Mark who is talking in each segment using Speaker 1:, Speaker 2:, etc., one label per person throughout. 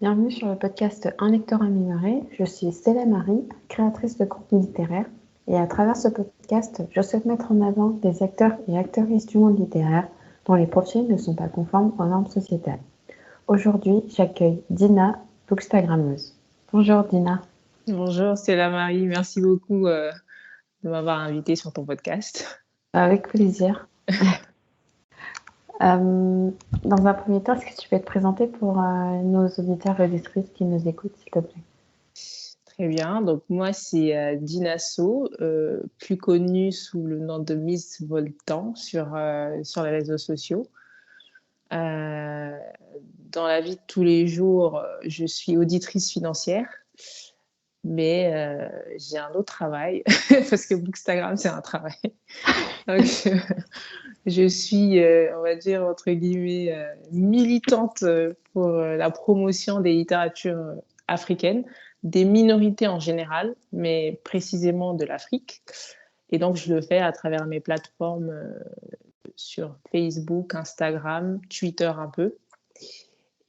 Speaker 1: Bienvenue sur le podcast Un lecteur amélioré. Je suis Stella Marie, créatrice de contenu littéraire. Et à travers ce podcast, je souhaite mettre en avant des acteurs et actrices du monde littéraire dont les profils ne sont pas conformes aux normes sociétales. Aujourd'hui, j'accueille Dina, bookstagrammeuse. Bonjour Dina.
Speaker 2: Bonjour, c'est la Marie. Merci beaucoup de m'avoir invitée sur ton podcast.
Speaker 1: Avec plaisir. Dans un premier temps, est-ce que tu peux te présenter pour nos auditeurs et auditrices qui nous écoutent, s'il te plaît?
Speaker 2: Très bien. Donc, moi, c'est Dina So, plus connue sous le nom de Miss Voltan sur les réseaux sociaux. Dans la vie de tous les jours, je suis auditrice financière, mais j'ai un autre travail parce que Bookstagram, c'est un travail. Donc, je suis, on va dire, entre guillemets, militante pour la promotion des littératures africaines, des minorités en général, mais précisément de l'Afrique. Et donc, je le fais à travers mes plateformes sur Facebook, Instagram, Twitter un peu.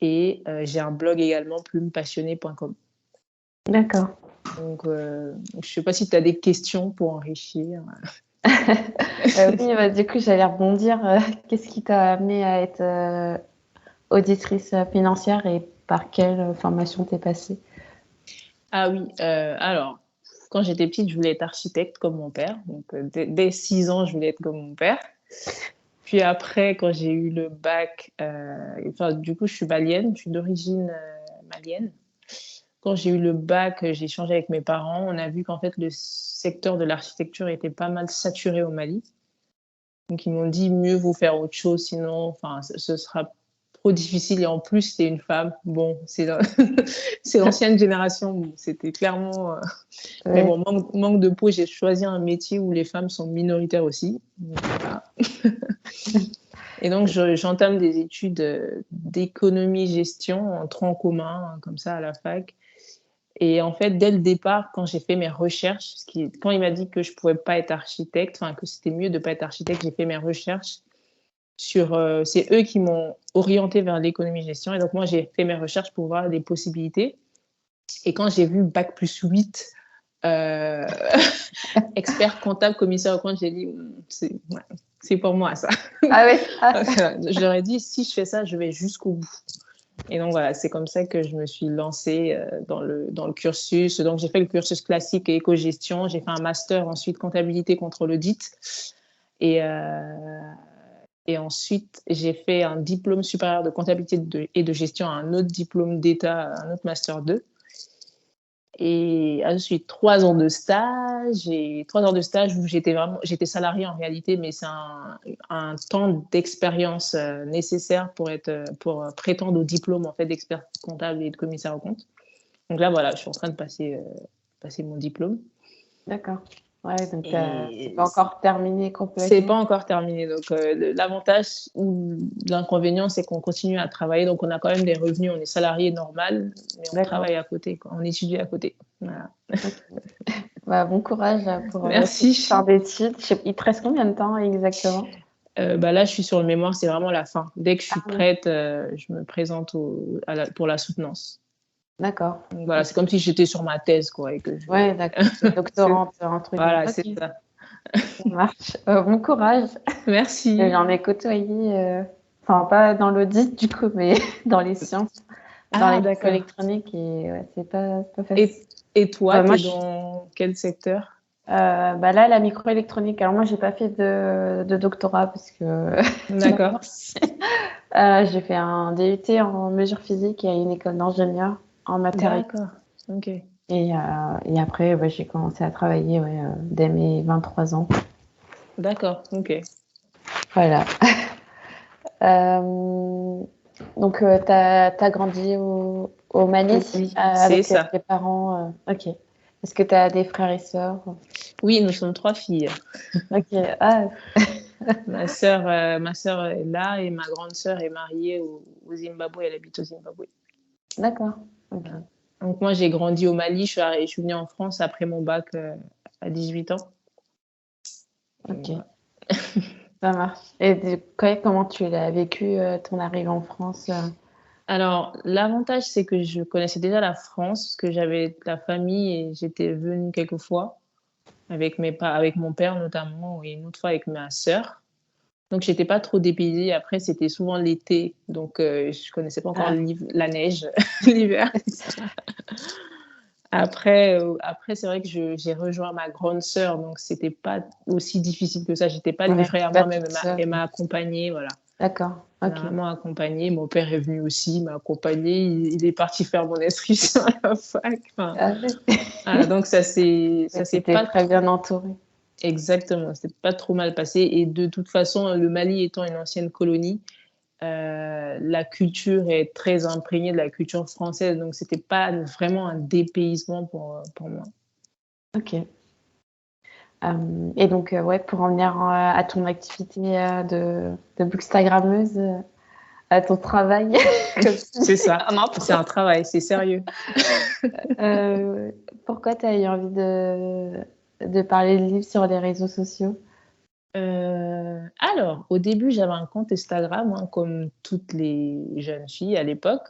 Speaker 2: Et j'ai un blog également, plumepassionné.com.
Speaker 1: D'accord.
Speaker 2: Donc, je ne sais pas si tu as des questions pour enrichir.
Speaker 1: Oui, du coup, j'allais rebondir. Qu'est-ce qui t'a amené à être auditrice financière et par quelle formation t'es passée?
Speaker 2: Ah oui, alors, quand j'étais petite, je voulais être architecte comme mon père. Donc, dès 6 ans, je voulais être comme mon père. Puis après, quand j'ai eu le bac, du coup, je suis malienne, je suis d'origine malienne. Quand j'ai eu le bac, j'ai échangé avec mes parents. On a vu qu'en fait, le secteur de l'architecture était pas mal saturé au Mali. Donc, ils m'ont dit, mieux vaut faire autre chose, sinon, ce sera trop difficile. Et en plus, c'est une femme. Bon, c'est l'ancienne génération. Bon, c'était clairement... Mais
Speaker 1: Ouais.
Speaker 2: bon, manque de peau, j'ai choisi un métier où les femmes sont minoritaires aussi. Donc, voilà. Et donc, j'entame des études d'économie-gestion en tronc commun, comme ça, à la fac. Et en fait, dès le départ, quand j'ai fait mes recherches, quand il m'a dit que je ne pouvais pas être architecte, enfin que c'était mieux de ne pas être architecte, j'ai fait mes recherches c'est eux qui m'ont orientée vers l'économie-gestion. Et donc, moi, j'ai fait mes recherches pour voir des possibilités. Et quand j'ai vu Bac plus 8, euh, expert comptable, commissaire aux comptes, j'ai dit, c'est pour moi ça.
Speaker 1: Ah oui.
Speaker 2: Je leur ai dit, si je fais ça, je vais jusqu'au bout. Et donc voilà, c'est comme ça que je me suis lancée dans le cursus. Donc j'ai fait le cursus classique et éco-gestion. J'ai fait un master ensuite comptabilité contrôle audit. Et, et ensuite, j'ai fait un diplôme supérieur de comptabilité et de gestion, un autre diplôme d'État, un autre master 2. Et ensuite, 3 ans de stage, et 3 ans de stage où j'étais salariée en réalité, mais c'est un temps d'expérience nécessaire pour prétendre au diplôme en fait d'expert comptable et de commissaire aux comptes. Donc là, voilà, je suis en train de passer mon diplôme.
Speaker 1: D'accord. Ouais, donc c'est
Speaker 2: Et
Speaker 1: pas encore terminé
Speaker 2: c'est
Speaker 1: complètement.
Speaker 2: pas encore terminé. Donc, l'avantage ou l'inconvénient, c'est qu'on continue à travailler. Donc, on a quand même des revenus. On est salarié normal, mais on
Speaker 1: D'accord.
Speaker 2: travaille à côté, quoi. On étudie à côté. Voilà.
Speaker 1: Ok. Bon courage pour cette fin
Speaker 2: Merci.
Speaker 1: d'études. Il te reste combien de temps exactement?
Speaker 2: Là, je suis sur le mémoire. C'est vraiment la fin. Dès que je
Speaker 1: Ah
Speaker 2: suis
Speaker 1: oui.
Speaker 2: prête, je me présente pour la soutenance.
Speaker 1: D'accord.
Speaker 2: Donc, voilà,
Speaker 1: Ok.
Speaker 2: c'est comme si j'étais sur ma thèse, quoi. Et que
Speaker 1: Ouais, d'accord. T'es doctorante, entre guillemets.
Speaker 2: Voilà, c'est
Speaker 1: Ok,
Speaker 2: ça.
Speaker 1: ça marche. Bon courage.
Speaker 2: Merci.
Speaker 1: J'en ai côtoyé, enfin pas dans l'audit du coup, mais dans les sciences, dans
Speaker 2: Ah,
Speaker 1: les
Speaker 2: d'accord.
Speaker 1: microélectroniques et ouais, c'est pas facile.
Speaker 2: Et toi,
Speaker 1: Moi,
Speaker 2: t'es
Speaker 1: je
Speaker 2: dans quel secteur?
Speaker 1: là, la microélectronique, alors moi, j'ai pas fait de doctorat parce que non,
Speaker 2: D'accord.
Speaker 1: merci. J'ai fait un DUT en mesure physique et une école d'ingénieur en matériaux.
Speaker 2: D'accord. Ok.
Speaker 1: Et après, ouais, j'ai commencé à travailler dès mes 23 ans.
Speaker 2: D'accord. Ok.
Speaker 1: Voilà. Euh, donc, t'as grandi au Mali
Speaker 2: Oui, c'est
Speaker 1: avec
Speaker 2: ça.
Speaker 1: tes parents. Ok. Est-ce que t'as des frères et sœurs?
Speaker 2: Oui, nous sommes 3 filles.
Speaker 1: Ok. Ah,
Speaker 2: Ma sœur est là et ma grande sœur est mariée au Zimbabwe. Elle habite au Zimbabwe.
Speaker 1: d'accord. Ok.
Speaker 2: Voilà. Donc moi, j'ai grandi au Mali. Je suis venue en France après mon bac à 18 ans. Et
Speaker 1: Ok.
Speaker 2: voilà.
Speaker 1: Ça marche. Et comment tu l'as vécu ton arrivée en France?
Speaker 2: Alors, l'avantage, c'est que je connaissais déjà la France, parce que j'avais de la famille et j'étais venue quelques fois avec mon père notamment, et une autre fois avec ma sœur. Donc, j'étais pas trop dépaysée. Après, c'était souvent l'été, donc je connaissais pas encore
Speaker 1: Ah,
Speaker 2: la neige, l'hiver. Après, c'est vrai que j'ai rejoint ma grande sœur, donc c'était pas aussi difficile que ça. J'étais pas
Speaker 1: ouais,
Speaker 2: livrée à
Speaker 1: pas
Speaker 2: moi-même.
Speaker 1: toute seule.
Speaker 2: Elle m'a accompagnée, voilà.
Speaker 1: D'accord,
Speaker 2: Elle m'a
Speaker 1: ok.
Speaker 2: vraiment accompagnée. Mon père est venu aussi, il m'a accompagnée. Il est parti faire mon inscription à la fac. Enfin,
Speaker 1: Ah ouais.
Speaker 2: voilà, donc
Speaker 1: Ouais,
Speaker 2: ça s'est
Speaker 1: t'étais
Speaker 2: pas
Speaker 1: très bien entourée.
Speaker 2: exactement, c'était pas trop mal passé. Et de toute façon, le Mali étant une ancienne colonie, la culture est très imprégnée de la culture française, donc c'était pas vraiment un dépaysement pour moi.
Speaker 1: Ok. Et donc, ouais, pour en venir à ton activité de bookstagrammeuse, à ton travail, comme tu
Speaker 2: C'est
Speaker 1: dis
Speaker 2: ça,
Speaker 1: en
Speaker 2: c'est
Speaker 1: intro,
Speaker 2: un travail, c'est sérieux.
Speaker 1: pourquoi tu as eu envie de parler de livres sur les réseaux sociaux?
Speaker 2: Alors, au début, j'avais un compte Instagram, hein, comme toutes les jeunes filles à l'époque.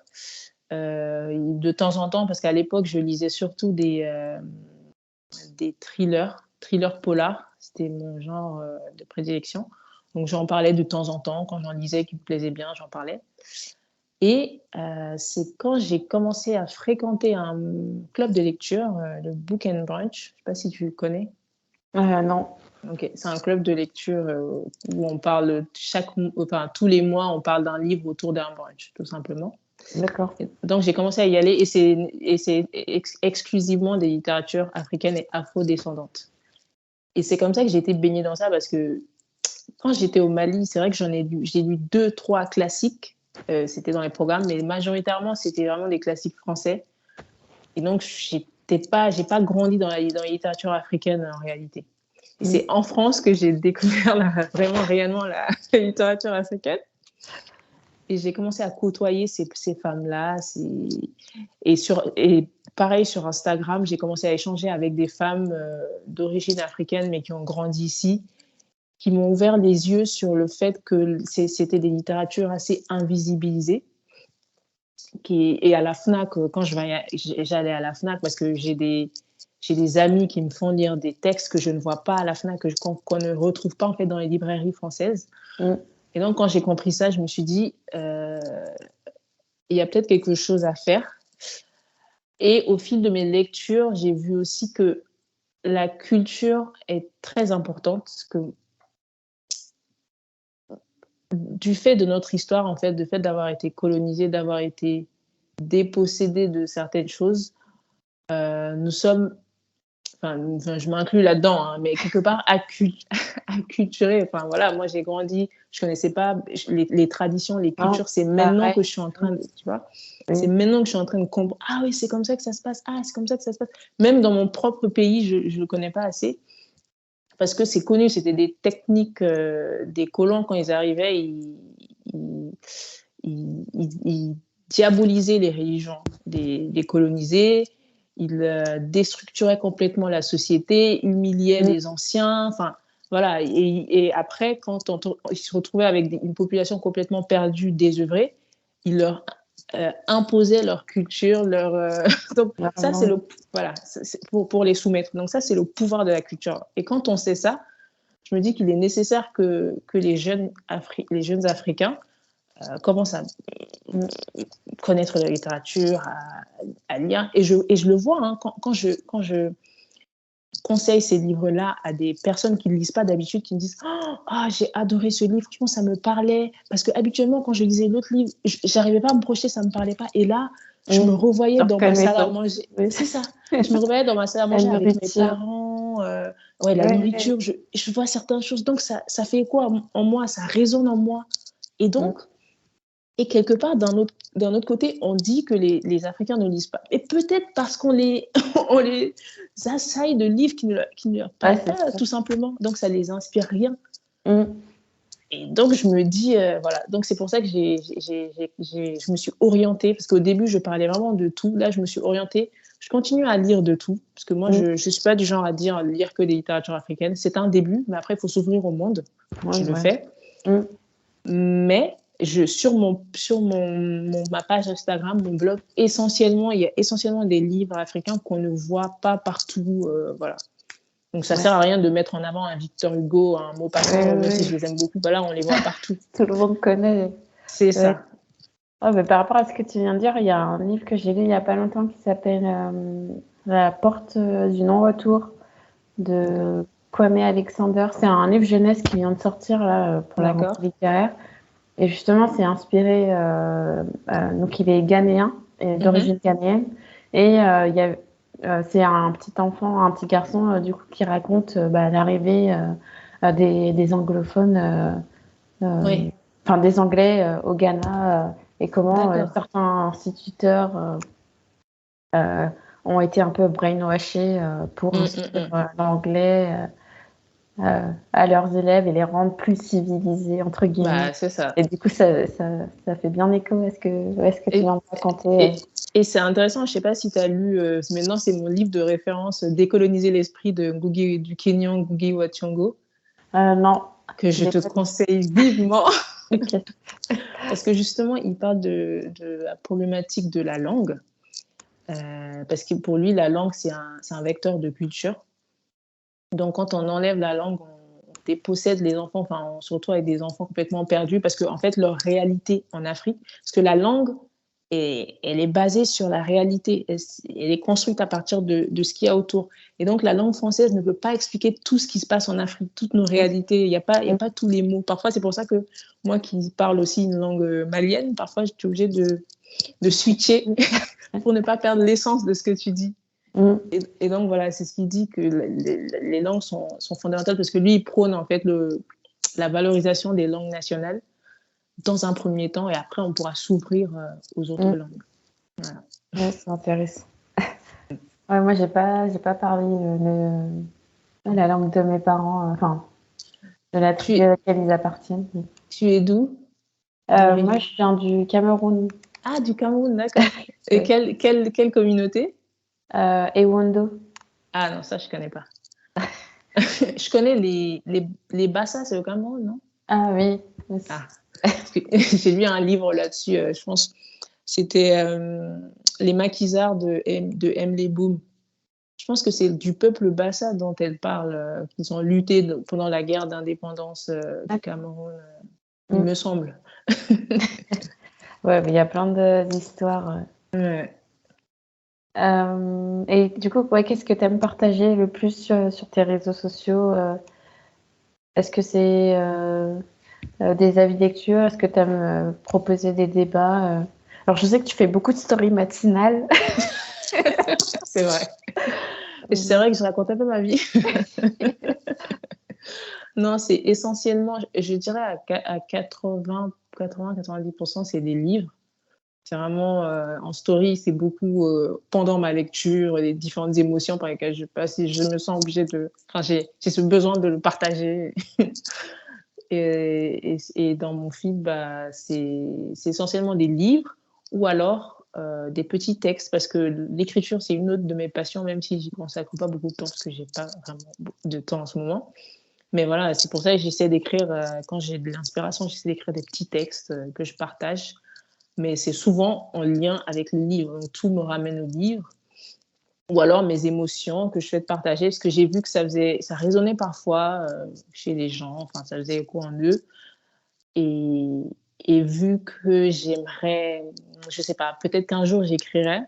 Speaker 2: De temps en temps, parce qu'à l'époque, je lisais surtout des thrillers polars. C'était mon genre de prédilection. Donc, j'en parlais de temps en temps. Quand j'en lisais qui me plaisait bien, j'en parlais. Et c'est quand j'ai commencé à fréquenter un club de lecture, le Book and Brunch. Je ne sais pas si tu le connais.
Speaker 1: Non,
Speaker 2: Ok, c'est un club de lecture où on parle enfin, tous les mois, on parle d'un livre autour d'un brunch, tout simplement.
Speaker 1: d'accord.
Speaker 2: Et donc j'ai commencé à y aller et c'est exclusivement des littératures africaines et afro-descendantes. Et c'est comme ça que j'ai été baignée dans ça parce que quand j'étais au Mali, c'est vrai que j'ai lu deux, trois classiques, c'était dans les programmes, mais majoritairement c'était vraiment des classiques français. Et donc j'ai pas grandi dans la littérature africaine en réalité. Et
Speaker 1: Mm.
Speaker 2: c'est en France que j'ai découvert vraiment réellement la littérature africaine. Et j'ai commencé à côtoyer ces femmes-là. Et pareil, sur Instagram, j'ai commencé à échanger avec des femmes d'origine africaine, mais qui ont grandi ici, qui m'ont ouvert les yeux sur le fait que c'était des littératures assez invisibilisées. Et à la FNAC, quand j'allais à la FNAC, parce que j'ai des amis qui me font lire des textes que je ne vois pas à la FNAC, qu'on ne retrouve pas en fait dans les librairies françaises.
Speaker 1: Mm.
Speaker 2: Et donc, quand j'ai compris ça, je me suis dit, il y a peut-être quelque chose à faire. Et au fil de mes lectures, j'ai vu aussi que la culture est très importante, que du fait de notre histoire, en fait, du fait d'avoir été colonisé, d'avoir été dépossédé de certaines choses, nous sommes, enfin, je m'inclus là-dedans, hein, mais quelque part acculturé. Enfin voilà, moi j'ai grandi, je connaissais pas les traditions, les
Speaker 1: Non,
Speaker 2: cultures. C'est maintenant
Speaker 1: pareil.
Speaker 2: que je suis en train de, tu vois, c'est
Speaker 1: Oui.
Speaker 2: maintenant que je suis en train de comprendre. Ah oui, c'est comme ça que ça se passe. Ah, c'est comme ça que ça se passe. Même dans mon propre pays, je le connais pas assez parce que c'est connu. C'était des techniques des colons quand ils arrivaient, ils, ils diabolisaient les religions des colonisés. Il déstructurait complètement la société, humiliait
Speaker 1: Mm.
Speaker 2: les anciens, enfin voilà. Et après, quand ils se retrouvaient avec une population complètement perdue, désœuvrée, il leur imposait leur culture, leur donc ça c'est
Speaker 1: Vraiment.
Speaker 2: le voilà pour les soumettre. Donc ça c'est le pouvoir de la culture. Et quand on sait ça, je me dis qu'il est nécessaire que les jeunes Africains commencent à
Speaker 1: Mm.
Speaker 2: connaître la littérature, à lire. Et je le vois hein, quand je conseille ces livres-là à des personnes qui ne lisent pas d'habitude, qui me disent oh, j'ai adoré ce livre, franchement, ça me parlait. Parce que habituellement, quand je lisais l'autre livre, j'arrivais pas à me projeter, ça ne me parlait pas. Et là, je me
Speaker 1: Mm.
Speaker 2: revoyais
Speaker 1: Te
Speaker 2: dans ma salle à
Speaker 1: reconnaissant.
Speaker 2: manger.
Speaker 1: Oui.
Speaker 2: C'est ça. Je me revoyais dans ma salle à
Speaker 1: La
Speaker 2: manger avec mes
Speaker 1: nourriture.
Speaker 2: parents, ouais, la
Speaker 1: Ouais.
Speaker 2: nourriture. Je vois certaines choses. Donc, ça fait quoi en moi? Ça résonne en moi. Et
Speaker 1: Mm.
Speaker 2: donc, et quelque part, d'un autre côté, on dit que les Africains ne lisent pas. Et peut-être parce qu'on les, on les assaille de livres qui ne leur
Speaker 1: Ouais,
Speaker 2: parlent
Speaker 1: c'est
Speaker 2: pas,
Speaker 1: ça.
Speaker 2: tout simplement. Donc, ça les inspire rien.
Speaker 1: Mm.
Speaker 2: Et donc, je me dis, voilà. Donc, c'est pour ça que je me suis orientée, parce qu'au début, je parlais vraiment de tout. Là, je me suis orientée. Je continue à lire de tout, parce que moi,
Speaker 1: Mm.
Speaker 2: je ne suis pas du genre à lire que des littératures africaines. C'est un début, mais après, il faut s'ouvrir au monde.
Speaker 1: Ouais,
Speaker 2: Je le
Speaker 1: ouais.
Speaker 2: fais.
Speaker 1: Mm.
Speaker 2: Mais ma page Instagram, mon blog, essentiellement, il y a essentiellement des livres africains qu'on ne voit pas partout. Voilà. Donc, ça
Speaker 1: Ouais.
Speaker 2: sert à rien de mettre en avant un Victor Hugo, un Maupassant, même si je
Speaker 1: Oui.
Speaker 2: les aime beaucoup. Voilà, on les voit partout.
Speaker 1: Tout le monde connaît.
Speaker 2: C'est
Speaker 1: Ouais.
Speaker 2: ça.
Speaker 1: Oh, mais par rapport à ce que tu viens de dire, il y a un livre que j'ai lu il n'y a pas longtemps qui s'appelle La porte du non-retour de Kwame Alexander. C'est un livre jeunesse qui vient de sortir là, pour la
Speaker 2: D'accord.
Speaker 1: rentrée littéraire. Et justement, c'est inspiré, donc il est ghanéen, et
Speaker 2: Mhm.
Speaker 1: d'origine ghanéenne. Et c'est un petit enfant, un petit garçon, du coup, qui raconte l'arrivée des anglophones, euh,
Speaker 2: Oui,
Speaker 1: enfin des Anglais au Ghana, et comment
Speaker 2: d'accord.
Speaker 1: certains instituteurs euh, ont été un peu brainwashés pour
Speaker 2: Mm, mm,
Speaker 1: instruire
Speaker 2: mm.
Speaker 1: l'anglais à leurs élèves et les rendre plus civilisés, entre guillemets.
Speaker 2: Bah, c'est ça.
Speaker 1: Et du coup, ça fait bien écho à ce que tu
Speaker 2: Et,
Speaker 1: viens de raconter.
Speaker 2: et c'est intéressant, je sais pas si tu as lu, maintenant c'est mon livre de référence, Décoloniser l'esprit du Kenyan Ngugi wa Thiong'o,
Speaker 1: Non,
Speaker 2: que je
Speaker 1: j'ai
Speaker 2: te
Speaker 1: pas de
Speaker 2: conseille vivement,
Speaker 1: truc.
Speaker 2: parce que justement, il parle de la problématique de la langue, parce que pour lui, la langue, c'est un vecteur de culture. Donc, quand on enlève la langue, on dépossède les enfants, enfin, on se retrouve avec des enfants complètement perdus, parce que en fait, leur réalité en Afrique, parce que la langue, elle est basée sur la réalité, elle est construite à partir de ce qu'il y a autour. Et donc, la langue française ne peut pas expliquer tout ce qui se passe en Afrique, toutes nos réalités. Il y a pas tous les mots. Parfois, c'est pour ça que moi qui parle aussi une langue malienne, parfois, je suis obligée de switcher pour ne pas perdre l'essence de ce que tu dis.
Speaker 1: Mm.
Speaker 2: Et donc, voilà, c'est ce qu'il dit que les langues sont fondamentales parce que lui, il prône en fait la valorisation des langues nationales dans un premier temps et après, on pourra s'ouvrir aux autres
Speaker 1: Mm.
Speaker 2: langues. Voilà.
Speaker 1: Ouais, c'est intéressant. Ouais, moi, j'ai pas parlé la langue de mes parents, enfin, de la
Speaker 2: Tu,
Speaker 1: tribu à laquelle ils appartiennent.
Speaker 2: tu es d'où d'origine?
Speaker 1: Moi, je viens du Cameroun,
Speaker 2: Ah, du Cameroun, d'accord. Et
Speaker 1: ouais.
Speaker 2: quelle communauté?
Speaker 1: Ewondo.
Speaker 2: Ah non, ça, je connais pas. Je connais les Bassa, c'est au Cameroun, non?
Speaker 1: Ah oui, aussi.
Speaker 2: Ah, parce que j'ai lu un livre là-dessus, je pense. C'était Les maquisards de Emily Boom. Je pense que c'est du peuple Bassa dont elle parle, qu'ils ont lutté pendant la guerre d'indépendance du Cameroun, il
Speaker 1: Mm.
Speaker 2: me semble.
Speaker 1: Ouais, mais il y a plein d'histoires.
Speaker 2: Ouais.
Speaker 1: Et du coup, ouais, qu'est-ce que tu aimes partager le plus sur tes réseaux sociaux? Est-ce que c'est des avis de lecture? Est-ce que tu aimes proposer des débats? Alors, je sais que tu fais beaucoup de stories matinales.
Speaker 2: C'est vrai. Et c'est vrai que je raconte un peu ma vie. Non, c'est essentiellement, je dirais à 80-90%, c'est des livres. C'est vraiment en story, c'est beaucoup pendant ma lecture, les différentes émotions par lesquelles je passe et je me sens obligée de. Enfin, j'ai ce besoin de le partager. Et dans mon feed, bah, c'est essentiellement des livres ou alors des petits textes parce que l'écriture, c'est une autre de mes passions, même si j'y consacre pas beaucoup de temps parce que j'ai pas vraiment beaucoup de temps en ce moment. Mais voilà, c'est pour ça que j'essaie d'écrire, quand j'ai de l'inspiration, j'essaie d'écrire des petits textes que je partage. Mais c'est souvent en lien avec le livre. Donc, tout me ramène au livre. Ou alors mes émotions que je fais de partager, parce que j'ai vu que ça résonnait parfois chez les gens, enfin, ça faisait écho en eux. Et, et vu que j'aimerais, je sais pas, peut-être qu'un jour j'écrirai.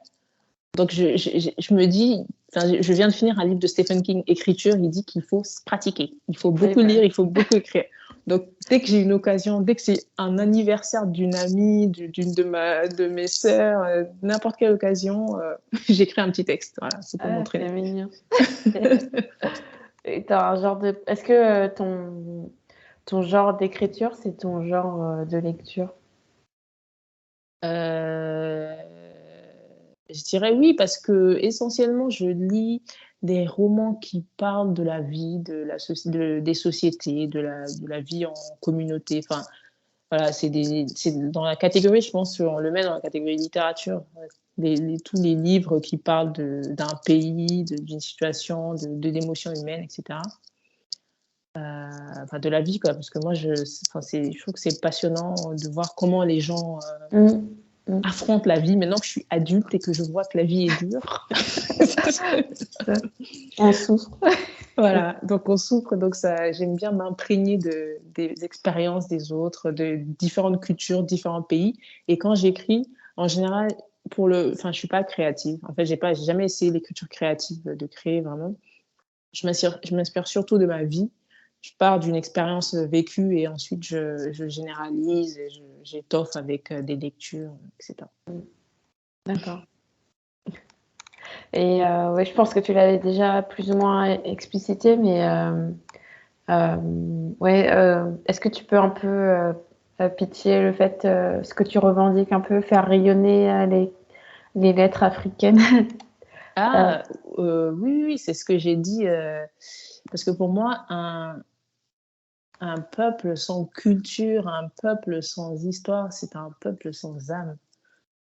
Speaker 2: Donc je me dis, enfin, je viens de finir un livre de Stephen King, Écriture, il dit qu'il faut se pratiquer, il faut
Speaker 1: Oui,
Speaker 2: beaucoup
Speaker 1: bah,
Speaker 2: lire, il faut beaucoup écrire. Donc dès que j'ai une occasion, dès que c'est un anniversaire d'une amie, d'une de mes sœurs, n'importe quelle occasion, j'écris un petit texte. Voilà, c'est pour
Speaker 1: c'est
Speaker 2: m'entraîner.
Speaker 1: mignon. Et t'as un genre de... Est-ce que ton genre d'écriture, c'est ton genre de lecture?
Speaker 2: Euh, je dirais oui, parce que essentiellement, je lis des romans qui parlent de la vie, des sociétés, de la vie en communauté. Enfin, voilà, c'est dans la catégorie, je pense, on le met dans la catégorie littérature. Tous les livres qui parlent d'un pays, d'une situation, d'émotions humaines, etc. enfin, de la vie, quoi. Parce que moi, je trouve que c'est passionnant de voir comment les gens
Speaker 1: Mm. Mm.
Speaker 2: affrontent la vie maintenant que je suis adulte et que je vois que la vie est dure.
Speaker 1: On souffre.
Speaker 2: Voilà, donc on souffre, donc ça, j'aime bien m'imprégner des expériences des autres, de différentes cultures, différents pays. Et quand j'écris, en général, enfin, je suis pas créative. En fait, j'ai jamais essayé l'écriture créative de créer vraiment. Je m'inspire surtout de ma vie. Je pars d'une expérience vécue et ensuite je généralise et j'étoffe avec des lectures, etc.
Speaker 1: D'accord. Et ouais, je pense que tu l'avais déjà plus ou moins explicité, mais euh, ouais, est-ce que tu peux un peu pitcher le fait, ce que tu revendiques un peu, faire rayonner les lettres africaines? Euh,
Speaker 2: Ah, oui, oui, c'est ce que j'ai dit. Parce que pour moi, un peuple sans culture, un peuple sans histoire, c'est un peuple sans âme.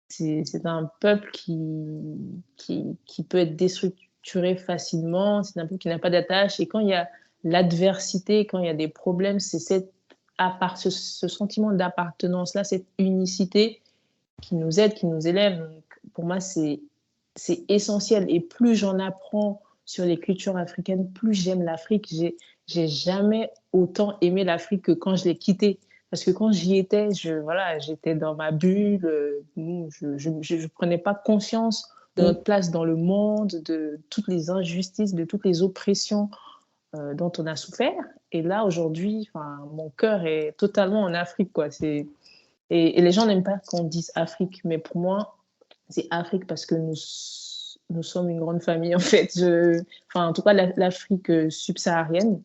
Speaker 2: C'est un peuple qui peut être déstructuré facilement, c'est un peuple qui n'a pas d'attache. Et quand il y a l'adversité, quand il y a des problèmes, c'est ce sentiment d'appartenance-là, cette unicité qui nous aide, qui nous élève. Donc, pour moi, c'est essentiel. Et plus j'en apprends sur les cultures africaines, plus j'aime l'Afrique. J'ai jamais autant aimé l'Afrique que quand je l'ai quittée. Parce que quand j'y étais, voilà, j'étais dans ma bulle. Je prenais pas conscience de notre place dans le monde, de toutes les injustices, de toutes les oppressions dont on a souffert. Et là, aujourd'hui, enfin, mon cœur est totalement en Afrique, quoi. Et les gens n'aiment pas qu'on dise Afrique, mais pour moi, c'est Afrique parce que nous sommes une grande famille, en fait. Enfin, en tout cas, l'Afrique subsaharienne,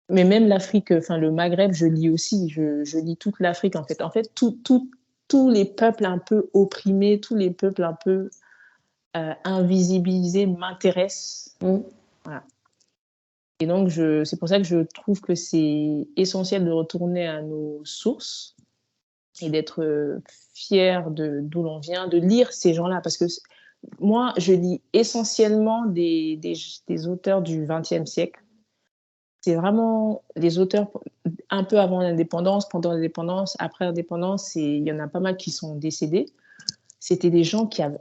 Speaker 2: mais même l'Afrique, enfin, le Maghreb, je lis aussi. Je lis toute l'Afrique, en fait. En fait, tous les peuples un peu opprimés, tous les peuples un peu invisibilisés m'intéressent. Voilà. Et donc, c'est pour ça que je trouve que c'est essentiel de retourner à nos sources et d'être fier d'où l'on vient, de lire ces gens-là. Parce que moi, je lis essentiellement des auteurs du XXe siècle. C'est vraiment des auteurs un peu avant l'indépendance, pendant l'indépendance, après l'indépendance, il y en a pas mal qui sont décédés. C'était des gens qui avaient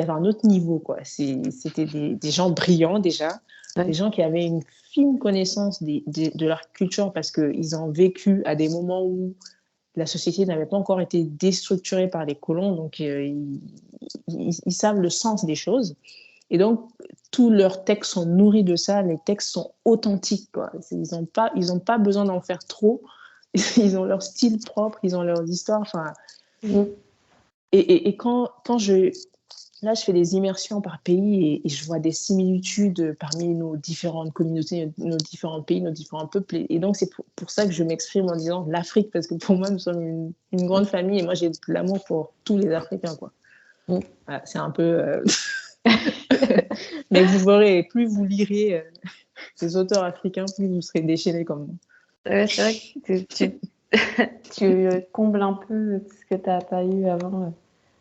Speaker 2: un autre niveau, quoi. C'était des gens brillants déjà, des gens qui avaient une fine connaissance de leur culture parce qu'ils ont vécu à des moments où la société n'avait pas encore été déstructurée par les colons, donc ils savent le sens des choses. Et donc, tous leurs textes sont nourris de ça, les textes sont authentiques, quoi. Ils ont pas besoin d'en faire trop, ils ont leur style propre, ils ont leur histoire, enfin... Et là, je fais des immersions par pays et je vois des similitudes parmi nos différentes communautés, nos différents pays, nos différents peuples. Et donc, c'est pour ça que je m'exprime en disant l'Afrique, parce que pour moi, nous sommes une grande famille et moi, j'ai de l'amour pour tous les Africains, quoi. Voilà, c'est un peu... Mais vous verrez, plus vous lirez des auteurs africains, plus vous serez déchaînés comme moi.
Speaker 1: C'est vrai que tu combles un peu ce que tu n'as pas eu avant.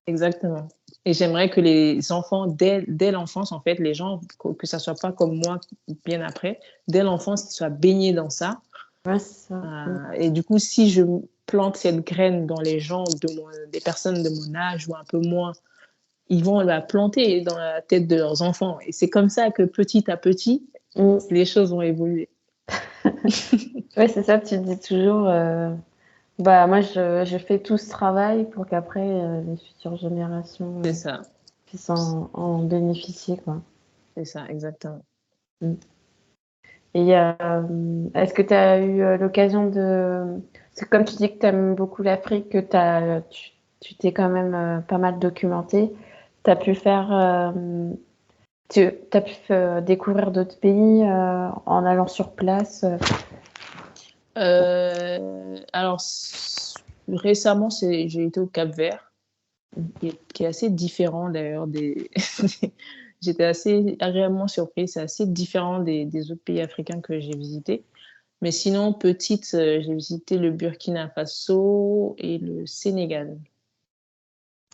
Speaker 2: Exactement. Et j'aimerais que les enfants, dès l'enfance, en fait, les gens, que ça soit pas comme moi bien après, dès l'enfance, qu'ils soient baignés dans ça.
Speaker 1: Ouais, c'est ça.
Speaker 2: Et du coup, si je plante cette graine dans les gens, des personnes de mon âge ou un peu moins, ils vont la planter dans la tête de leurs enfants. Et c'est comme ça que petit à petit, les choses vont évoluer.
Speaker 1: Ouais, c'est ça, tu dis toujours. Bah, moi, je fais tout ce travail pour qu'après, les futures générations
Speaker 2: C'est ça.
Speaker 1: puissent en bénéficier, quoi.
Speaker 2: C'est ça, exactement.
Speaker 1: Et est-ce que tu as eu l'occasion de... Parce que comme tu dis que tu aimes beaucoup l'Afrique, que tu t'es quand même pas mal documenté, tu as pu faire... tu as pu découvrir d'autres pays en allant sur place
Speaker 2: Alors, récemment, j'ai été au Cap-Vert, qui est assez différent d'ailleurs J'étais assez agréablement surprise, c'est assez différent des autres pays africains que j'ai visités. Mais sinon, petite, j'ai visité le Burkina Faso et le Sénégal.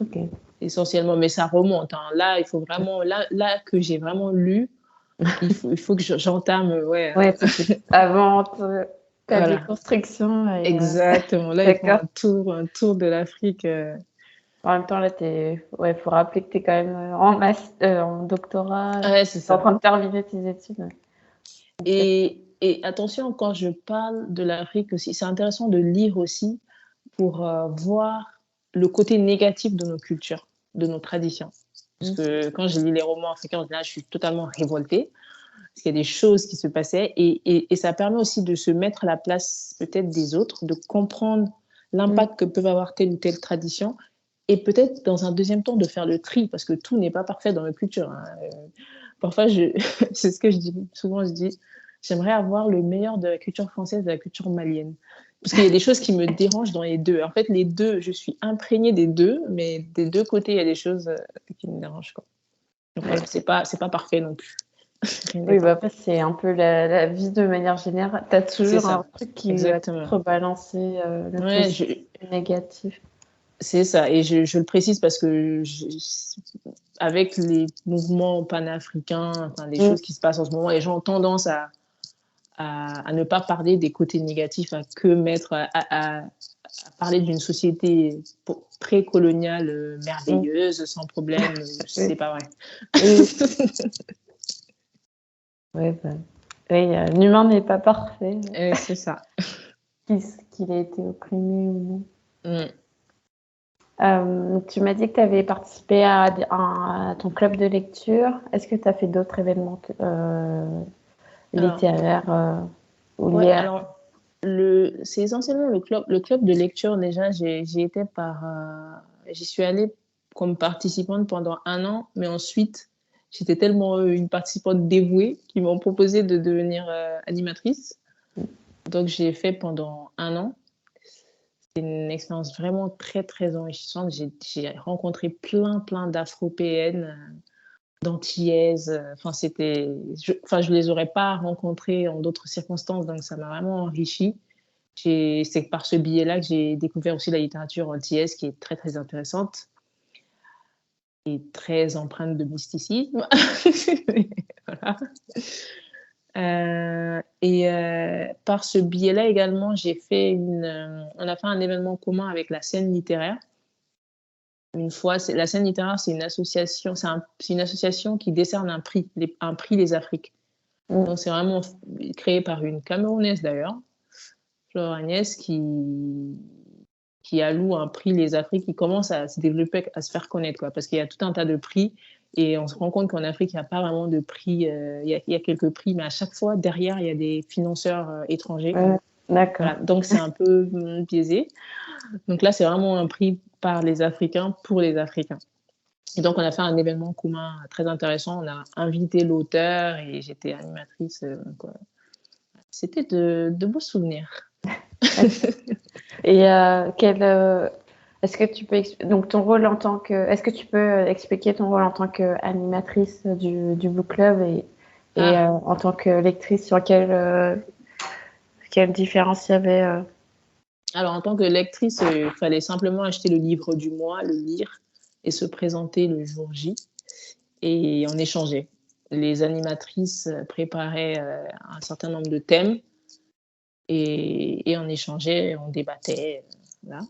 Speaker 1: Ok.
Speaker 2: Essentiellement, mais ça remonte, hein. Là, il faut vraiment, là que j'ai vraiment lu, Il faut que j'entame, ouais.
Speaker 1: Ouais, avant ta
Speaker 2: Voilà,
Speaker 1: déconstruction.
Speaker 2: exactement. Là, il faut
Speaker 1: D'accord.
Speaker 2: un tour de l'Afrique.
Speaker 1: En même temps, là, ouais, faut rappeler que tu es quand même en doctorat,
Speaker 2: Ouais, c'est
Speaker 1: tu es en
Speaker 2: ça.
Speaker 1: train de terminer tes études. Donc,
Speaker 2: Et attention, quand je parle de l'Afrique aussi, c'est intéressant de lire aussi pour voir le côté négatif de nos cultures, de nos traditions. Parce que quand je lis les romans africains, là, je suis totalement révoltée. Parce qu'il y a des choses qui se passaient. Et ça permet aussi de se mettre à la place peut-être des autres, de comprendre l'impact que peuvent avoir telle ou telle tradition. Et peut-être, dans un deuxième temps, de faire le tri, parce que tout n'est pas parfait dans nos cultures. Hein. Parfois, c'est ce que je dis. Souvent, je dis, j'aimerais avoir le meilleur de la culture française et de la culture malienne. Parce qu'il y a des choses qui me dérangent dans les deux. En fait, les deux, je suis imprégnée des deux, mais des deux côtés, il y a des choses qui me dérangent. Quoi. Donc voilà, c'est pas parfait non plus.
Speaker 1: oui, bah après, c'est un peu la vie de manière générale. Tu as
Speaker 2: C'est
Speaker 1: toujours un
Speaker 2: ça,
Speaker 1: truc qui va
Speaker 2: exactement.
Speaker 1: contrebalancer le
Speaker 2: Ouais,
Speaker 1: positif et le négatif.
Speaker 2: c'est ça. Et je le précise parce que avec les mouvements panafricains, enfin, les choses qui se passent en ce moment, les gens ont tendance à ne pas parler des côtés négatifs, à que mettre, à parler d'une société précoloniale merveilleuse, sans problème. C'est pas vrai.
Speaker 1: Oui. Ouais, bah, oui, l'humain n'est pas parfait,
Speaker 2: C'est ça.
Speaker 1: qu'il ait été opprimé ou
Speaker 2: Mm.
Speaker 1: non. Tu m'as dit que tu avais participé à ton club de lecture. Est-ce que tu as fait d'autres événements
Speaker 2: Alors,
Speaker 1: littéraires ou
Speaker 2: ouais,
Speaker 1: liés à...
Speaker 2: alors c'est essentiellement le club de lecture. Déjà, j'y étais j'y suis allée comme participante pendant 1 an, mais ensuite, j'étais tellement une participante dévouée qu'ils m'ont proposé de devenir animatrice. Donc, j'ai fait pendant 1 an. C'était une expérience vraiment très, très enrichissante. J'ai rencontré plein d'Afropéennes, d'Antillaises. Enfin, je les aurais pas rencontrées en d'autres circonstances, donc ça m'a vraiment enrichie. C'est par ce biais-là que j'ai découvert aussi la littérature antillaise qui est très, très intéressante et très empreinte de mysticisme. Voilà. Par ce biais-là également, on a fait un événement commun avec la scène littéraire. Une fois, la scène littéraire, c'est une association qui décerne un prix Les Afriques. Donc, c'est vraiment créé par une Camerounaise d'ailleurs, Flore Agnès, qui alloue un prix Les Afriques, qui commence à se développer, à se faire connaître, quoi, parce qu'il y a tout un tas de prix et on se rend compte qu'en Afrique, il n'y a pas vraiment de prix. Il y a quelques prix, mais à chaque fois, derrière, il y a des financeurs étrangers.
Speaker 1: D'accord.
Speaker 2: Voilà, donc, c'est un peu biaisé. Donc là, c'est vraiment un prix par les Africains pour les Africains. Et donc, on a fait un événement commun très intéressant. On a invité l'auteur et j'étais animatrice. Donc, c'était de beaux souvenirs.
Speaker 1: Et est-ce que tu peux donc ton rôle en tant que est-ce que tu peux expliquer ton rôle en tant qu'animatrice du book club et en tant que lectrice sur quelle différence il y avait
Speaker 2: Alors, en tant que lectrice, il fallait simplement acheter le livre du mois, le lire et se présenter le jour J. Et on échangeait. Les animatrices préparaient un certain nombre de thèmes et on échangeait, on débattait. Voilà.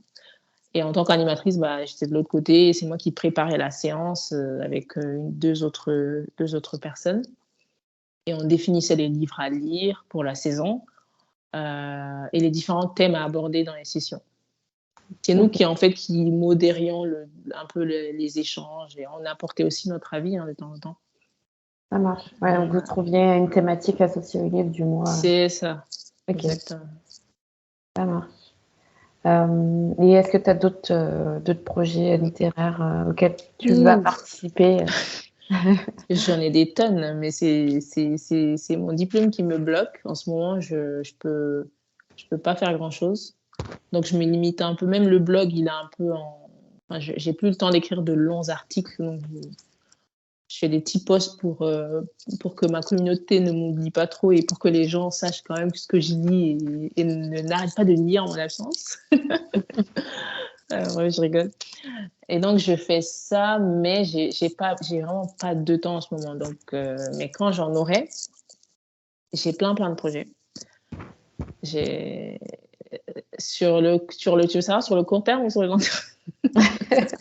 Speaker 2: Et en tant qu'animatrice, j'étais de l'autre côté. C'est moi qui préparais la séance avec deux autres personnes. Et on définissait les livres à lire pour la saison et les différents thèmes à aborder dans les sessions. C'est nous qui modérions un peu les échanges et on apportait aussi notre avis de temps en temps.
Speaker 1: Ça marche. Ouais, donc vous trouviez une thématique associée au livre du mois.
Speaker 2: C'est ça.
Speaker 1: Okay.
Speaker 2: Exactement.
Speaker 1: Ça marche. Et est-ce que tu as d'autres projets littéraires auxquels tu vas participer
Speaker 2: J'en ai des tonnes, mais c'est mon diplôme qui me bloque. En ce moment, je peux pas faire grand-chose. Donc, je me limite un peu. Même le blog, il a un peu j'ai plus le temps d'écrire de longs articles. Donc, je fais des petits posts pour que ma communauté ne m'oublie pas trop et pour que les gens sachent quand même ce que je lis et n'arrêtent pas de lire en mon absence. Ouais, je rigole. Et donc, je fais ça, mais j'ai vraiment pas de temps en ce moment. Donc, mais quand j'en aurai, j'ai plein de projets. J'ai tu veux savoir sur le court terme ou sur le long terme?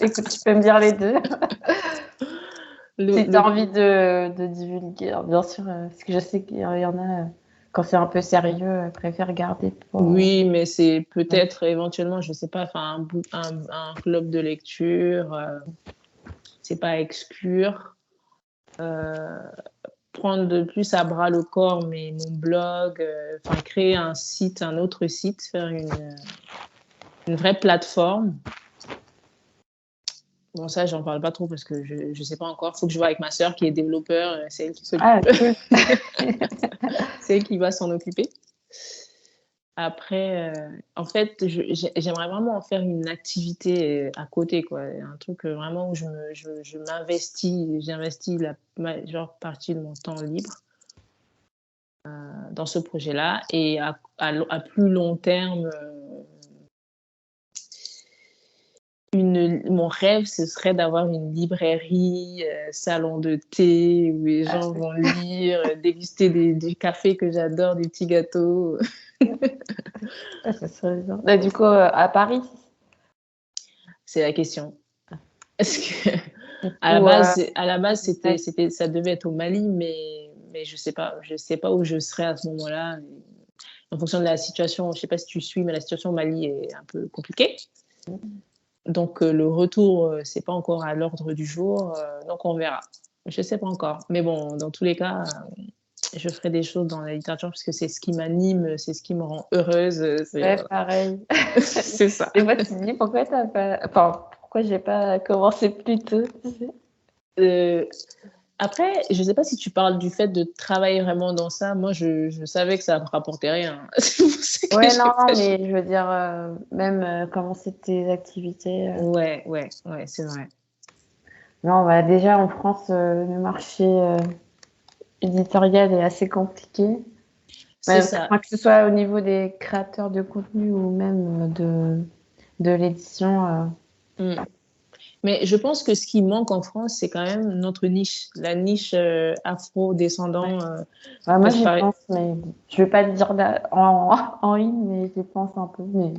Speaker 1: Écoute, tu peux me dire les deux. Si tu as
Speaker 2: Le
Speaker 1: envie de divulguer, alors, bien sûr, parce que je sais qu'il y en a, quand c'est un peu sérieux, préfèrent garder pour.
Speaker 2: Oui, mais c'est
Speaker 1: Ouais.
Speaker 2: peut-être éventuellement, je sais pas, enfin un club de lecture, c'est pas à exclure. Euh, Prendre de plus à bras le corps mon blog, enfin créer un autre site, faire une vraie plateforme. Bon, ça, j'en parle pas trop parce que je sais pas encore. Faut que je vois avec ma sœur qui est développeur, c'est elle qui
Speaker 1: Ah,
Speaker 2: s'occupe,
Speaker 1: cool.
Speaker 2: c'est elle qui va s'en occuper. Après, en fait, j'aimerais vraiment en faire une activité à côté, quoi. Un truc vraiment où je m'investis, j'investis la majeure partie de mon temps libre dans ce projet-là. Et à plus long terme, mon rêve, ce serait d'avoir une librairie, salon de thé, où les
Speaker 1: Ah,
Speaker 2: gens vont lire, déguster du café que j'adore, des petits gâteaux.
Speaker 1: ça serait bien. Bah, du coup, à Paris,
Speaker 2: C'est la question. Est-ce que
Speaker 1: ou
Speaker 2: à la base, ça devait être au Mali, mais je sais pas où je serais à ce moment-là. En fonction de la situation, je sais pas si tu suis, mais la situation au Mali est un peu compliquée. Donc, le retour, c'est pas encore à l'ordre du jour. Donc, on verra. Je sais pas encore. Mais bon, dans tous les cas, je ferai des choses dans la littérature parce que c'est ce qui m'anime, c'est ce qui me rend heureuse.
Speaker 1: ouais,
Speaker 2: Voilà.
Speaker 1: pareil.
Speaker 2: C'est ça.
Speaker 1: Des fois, tu te dis pourquoi t'as pas. Enfin, pourquoi j'ai pas commencé plus tôt, tu sais.
Speaker 2: Euh, Après, je sais pas si tu parles du fait de travailler vraiment dans ça. Moi, je savais que ça me rapportait rien. C'est pour ça que
Speaker 1: Ouais, non,
Speaker 2: j'ai pas.
Speaker 1: mais je veux dire, même commencer tes activités.
Speaker 2: Ouais, c'est vrai.
Speaker 1: Non, bah, déjà en France, le marché éditorial est assez compliqué.
Speaker 2: C'est
Speaker 1: Même,
Speaker 2: ça.
Speaker 1: enfin, que ce soit au niveau des créateurs de contenu ou même de l'édition.
Speaker 2: Mm. Mais je pense que ce qui manque en France, c'est quand même notre niche, la niche
Speaker 1: Ouais.
Speaker 2: afro-descendant.
Speaker 1: Bah, moi,
Speaker 2: Parce
Speaker 1: j'y
Speaker 2: que
Speaker 1: pense, mais bon, je vais pas le dire en ligne, mais j'y pense un peu. Mais...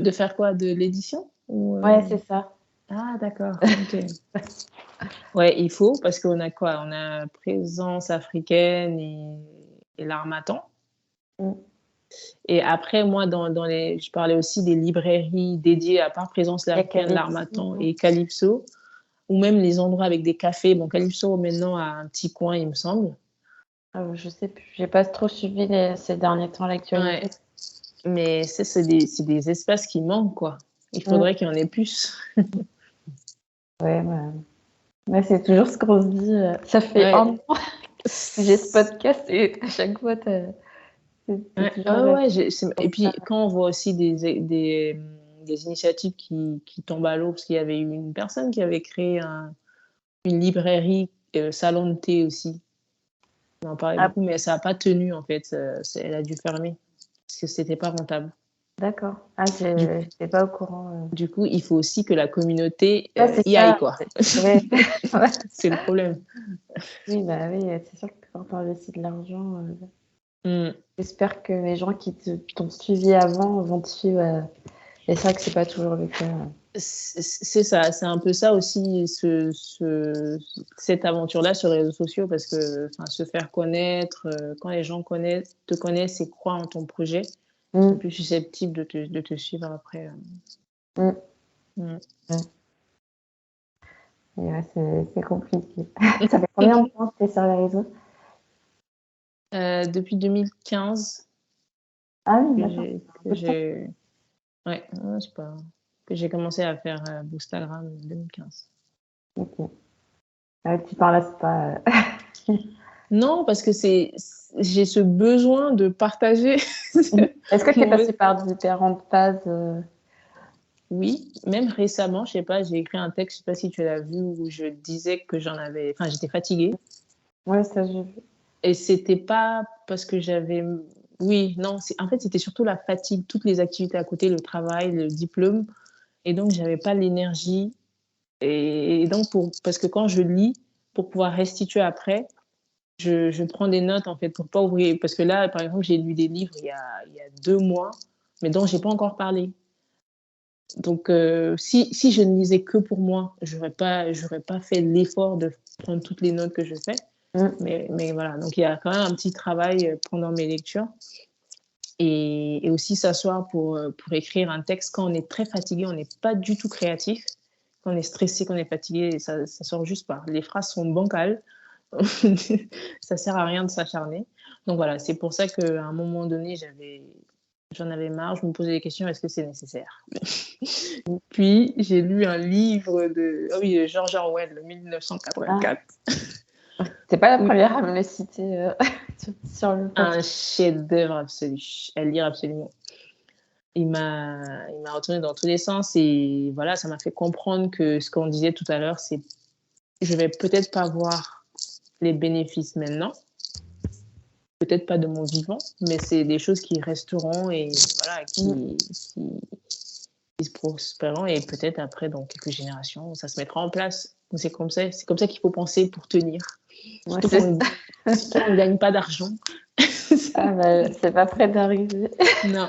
Speaker 2: de faire quoi? De l'édition?
Speaker 1: Ouais, c'est ça.
Speaker 2: Ah, d'accord. Ok. Ouais, il faut, parce qu'on a quoi? On a présence africaine et l'harmattan.
Speaker 1: Mm.
Speaker 2: Et après, moi, je parlais aussi des librairies dédiées à part Présence
Speaker 1: Il y a
Speaker 2: africaine,
Speaker 1: qu'avec
Speaker 2: l'Harmattan et Calypso, ou même les endroits avec des cafés. Bon, Calypso, maintenant, a un petit coin, il me semble.
Speaker 1: je sais plus. J'ai pas trop suivi ces derniers temps
Speaker 2: Ouais.
Speaker 1: l'actualité.
Speaker 2: Mais c'est des espaces qui manquent, quoi. Il
Speaker 1: Mm.
Speaker 2: faudrait qu'il y en ait plus.
Speaker 1: Ouais, bah, ouais, c'est toujours ce qu'on se dit. Ça fait un
Speaker 2: Ouais.
Speaker 1: an que j'ai ce podcast et à chaque fois, c'est
Speaker 2: Ouais,
Speaker 1: toujours
Speaker 2: ah
Speaker 1: la
Speaker 2: ouais, et puis quand on voit aussi des initiatives qui tombent à l'eau, parce qu'il y avait eu une personne qui avait créé une librairie, salon de thé aussi. On en parlait
Speaker 1: Ah,
Speaker 2: beaucoup, mais ça n'a pas tenu en fait. Elle a dû fermer parce que c'était pas rentable.
Speaker 1: d'accord. Ah,
Speaker 2: Du,
Speaker 1: j'étais pas au courant.
Speaker 2: du coup, il faut aussi que la communauté
Speaker 1: Ouais, c'est
Speaker 2: y aille,
Speaker 1: ça.
Speaker 2: quoi.
Speaker 1: Ouais. Ouais.
Speaker 2: C'est le problème.
Speaker 1: Oui, bah oui, c'est sûr que quand on investit de l'argent,
Speaker 2: Mm.
Speaker 1: j'espère que les gens qui t'ont suivi avant vont te suivre. Et c'est vrai que c'est pas toujours le cas.
Speaker 2: C'est ça, c'est un peu ça aussi, cette aventure-là sur les réseaux sociaux, parce que enfin, se faire connaître, quand les gens te connaissent et croient en ton projet, ils sont
Speaker 1: Mm,
Speaker 2: plus susceptibles de te suivre après.
Speaker 1: mm,
Speaker 2: Mm.
Speaker 1: ouais. Et ouais, c'est compliqué. Ça fait combien de temps que tu es sur les réseaux?
Speaker 2: Depuis 2015
Speaker 1: Ah oui,
Speaker 2: que
Speaker 1: d'accord.
Speaker 2: que j'ai, ouais, ouais, c'est pas, que j'ai commencé à faire Bookstagram en 2015.
Speaker 1: Ok. Tu t'en lasses pas.
Speaker 2: Non, parce que j'ai ce besoin de partager
Speaker 1: Est-ce que tu es
Speaker 2: mon,
Speaker 1: passé par différentes phases?
Speaker 2: Oui, même récemment, je sais pas, j'ai écrit un texte, je sais pas si tu l'as vu, où je disais que j'étais fatiguée.
Speaker 1: Ouais, ça j'ai vu.
Speaker 2: Et c'était pas parce que oui, non, en fait, c'était surtout la fatigue, toutes les activités à côté, le travail, le diplôme. Et donc, j'avais pas l'énergie. Et donc, parce que quand je lis, pour pouvoir restituer après, je prends des notes, en fait, pour pas oublier. Parce que là, par exemple, j'ai lu des livres il y a 2 mois, mais dont j'ai pas encore parlé. Donc, si je ne lisais que pour moi, j'aurais pas fait l'effort de prendre toutes les notes que je fais.
Speaker 1: Mm.
Speaker 2: Mais voilà, donc il y a quand même un petit travail pendant mes lectures. Et aussi s'asseoir pour écrire un texte quand on est très fatigué, on n'est pas du tout créatif. Quand on est stressé, quand on est fatigué, ça sort juste pas. Les phrases sont bancales. Ça sert à rien de s'acharner. Donc voilà, c'est pour ça qu'à un moment donné, j'en avais marre. Je me posais des questions, est-ce que c'est nécessaire? Puis j'ai lu un livre de George Orwell,
Speaker 1: Ah,
Speaker 2: 1984.
Speaker 1: t'es pas la
Speaker 2: Oui,
Speaker 1: première à me le citer sur le
Speaker 2: un
Speaker 1: podcast.
Speaker 2: chef-d'œuvre absolu, à lire absolument. Il m'a retourné dans tous les sens et voilà, ça m'a fait comprendre que ce qu'on disait tout à l'heure, c'est je vais peut-être pas voir les bénéfices maintenant, peut-être pas de mon vivant, mais c'est des choses qui resteront et voilà,
Speaker 1: Mm.
Speaker 2: qui se prospéreront et peut-être après, dans quelques générations, ça se mettra en place. Donc c'est comme ça qu'il faut penser pour tenir.
Speaker 1: Ouais,
Speaker 2: Surtout quand on ne gagne pas d'argent.
Speaker 1: Ah, bah, c'est pas près d'arriver.
Speaker 2: Non.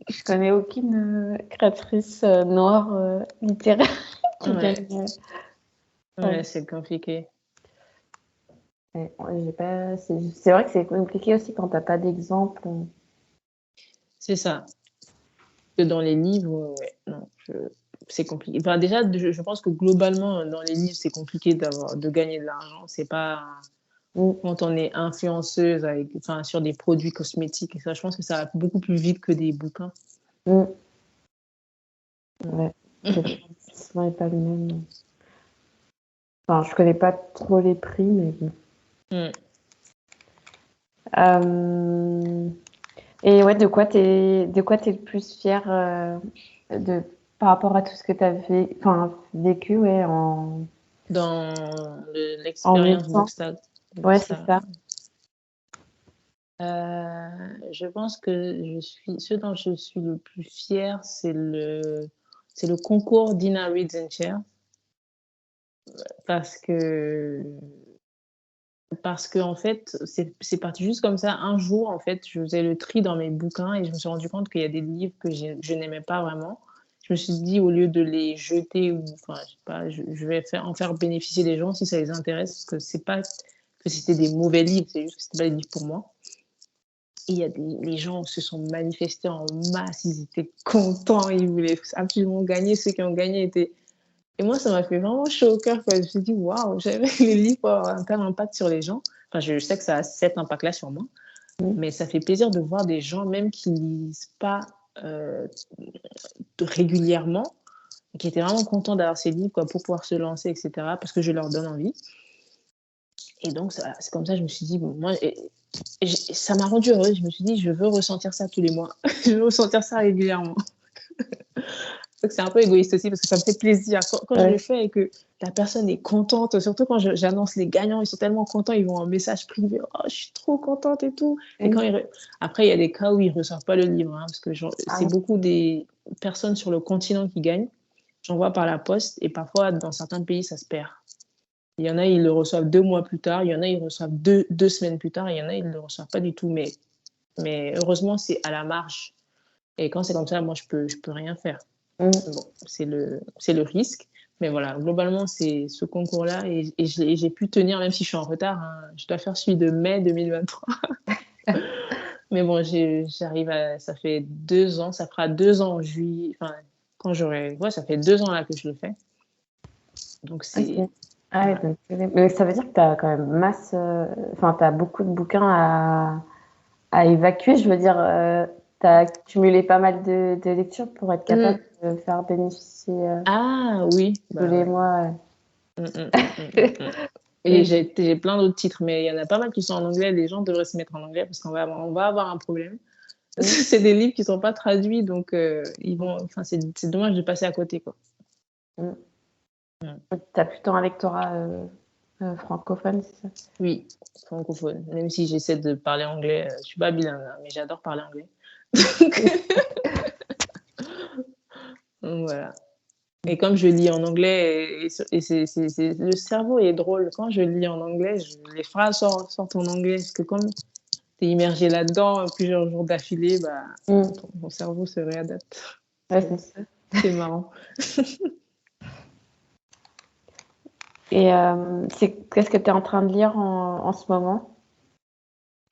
Speaker 1: Je connais aucune créatrice noire littéraire qui
Speaker 2: Ouais,
Speaker 1: gagne.
Speaker 2: ouais, c'est compliqué.
Speaker 1: Ouais, j'ai pas... c'est vrai que c'est compliqué aussi quand t'as pas d'exemple.
Speaker 2: C'est ça. Que dans les livres, ouais, non, c'est compliqué. Enfin, déjà, je pense que globalement, dans les livres, c'est compliqué de gagner de l'argent. C'est pas
Speaker 1: Mm,
Speaker 2: quand on est influenceuse enfin, sur des produits cosmétiques et ça, je pense que ça va beaucoup plus vite que des bouquins.
Speaker 1: mm, ouais, l'investissement n'est pas le même. Enfin, je connais pas trop les prix, mais bon.
Speaker 2: Mm.
Speaker 1: Euh, Et ouais, de quoi t'es le plus fier de, par rapport à tout ce que tu as vécu ouais,
Speaker 2: Dans
Speaker 1: en
Speaker 2: l'expérience
Speaker 1: mettant. Ouais, c'est
Speaker 2: Booksta,
Speaker 1: ça.
Speaker 2: je pense que ce dont je suis le plus fière, c'est le concours d'Ina Reads and Share parce que en fait, c'est parti juste comme ça. Un jour, en fait, je faisais le tri dans mes bouquins et je me suis rendu compte qu'il y a des livres que je n'aimais pas vraiment. Je me suis dit, au lieu de les jeter ou, enfin, je sais pas, je vais en faire bénéficier les gens si ça les intéresse, parce que c'est pas que c'était des mauvais livres, c'est juste que c'était pas des livres pour moi. Et les gens se sont manifestés en masse, ils étaient contents, ils voulaient absolument gagner. Ceux qui ont gagné étaient et moi, ça m'a fait vraiment chaud au cœur. Quoi. Je me suis dit, waouh, j'avais les livres pour avoir un tel impact sur les gens. Enfin, je sais que ça a cet impact-là sur moi,
Speaker 1: Mm.
Speaker 2: mais ça fait plaisir de voir des gens, même qui ne lisent pas régulièrement, qui étaient vraiment contents d'avoir ces livres quoi, pour pouvoir se lancer, etc., parce que je leur donne envie. Et donc, c'est comme ça que je me suis dit, bon, moi, ça m'a rendue heureuse. Je me suis dit, je veux ressentir ça tous les mois. Je veux ressentir ça régulièrement. Donc, c'est un peu égoïste aussi parce que ça me fait plaisir. Quand je le
Speaker 1: Ouais.
Speaker 2: fais et que la personne est contente, surtout quand j'annonce les gagnants, ils sont tellement contents, ils vont en message privé. Oh, je suis trop contente et tout. Et
Speaker 1: Mm.
Speaker 2: après, il y a des cas où ils ne reçoivent pas le livre hein, parce que c'est
Speaker 1: Ah,
Speaker 2: beaucoup des personnes sur le continent qui gagnent. J'envoie par la poste et parfois, dans certains pays, ça se perd. Il y en a, ils le reçoivent 2 mois plus tard. Il y en a, ils le reçoivent deux semaines plus tard. Il y en a, ils ne le reçoivent pas du tout. Mais heureusement, c'est à la marge. Et quand c'est comme ça, moi, je peux rien faire.
Speaker 1: mm.
Speaker 2: Bon, c'est le risque. Mais voilà, globalement, c'est ce concours-là et j'ai pu tenir, même si je suis en retard. Hein, je dois faire celui de mai 2023. Mais bon, j'arrive à. Ça fait 2 ans, ça fera 2 ans en juillet. Enfin, quand j'aurai. Ouais, ça fait 2 ans là que je le fais. Donc, c'est.
Speaker 1: Ok. Ah, ouais,
Speaker 2: Voilà.
Speaker 1: donc, mais ça veut dire que tu as quand même masse. Enfin, tu as beaucoup de bouquins à évacuer. Je veux dire, tu as accumulé pas mal de lectures pour être capable
Speaker 2: Mm.
Speaker 1: de faire bénéficier
Speaker 2: Ah oui,
Speaker 1: tous
Speaker 2: bah
Speaker 1: les
Speaker 2: ouais.
Speaker 1: mois.
Speaker 2: Mm, mm, mm, mm, mm. Et
Speaker 1: Oui.
Speaker 2: j'ai plein d'autres titres, mais il y en a pas mal qui sont en anglais. Les gens devraient se mettre en anglais parce on va avoir un problème.
Speaker 1: Mm.
Speaker 2: C'est des livres qui sont pas traduits, donc enfin, c'est dommage de passer à côté, quoi.
Speaker 1: Mm.
Speaker 2: Mm.
Speaker 1: Tu as plutôt un lectorat. francophone, c'est ça?
Speaker 2: Oui, francophone. Même si j'essaie de parler anglais, je suis pas bilingue, hein, mais j'adore parler anglais. Donc, voilà. Et comme je lis en anglais, le cerveau est drôle. Quand je lis en anglais, les phrases sortent en anglais. Parce que comme tu es immergé là-dedans plusieurs jours d'affilée, bah, ton cerveau se réadapte.
Speaker 1: Ouais, c'est ça.
Speaker 2: C'est marrant.
Speaker 1: Et qu'est-ce que tu es en train de lire en ce moment?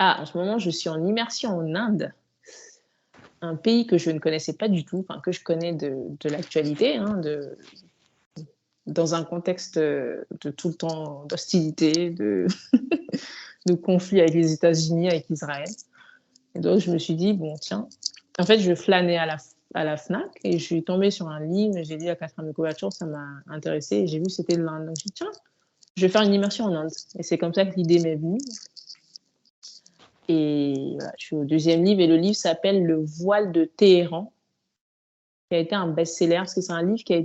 Speaker 2: En ce moment, je suis en immersion en Inde, un pays que je ne connaissais pas du tout, que je connais de l'actualité, hein, dans un contexte de tout le temps d'hostilité, de conflit avec les États-Unis, avec Israël. Et donc, je me suis dit, bon, tiens, en fait, je flânais à la FNAC et je suis tombée sur un livre, j'ai lu la quatrième de couverture, ça m'a intéressée et j'ai vu que c'était de l'Inde. Donc, je me suis dit, tiens, je vais faire une immersion en Inde. Et c'est comme ça que l'idée m'est venue. Et voilà, je suis au deuxième livre et le livre s'appelle Le voile de Téhéran, qui a été un best-seller parce que c'est un livre qui a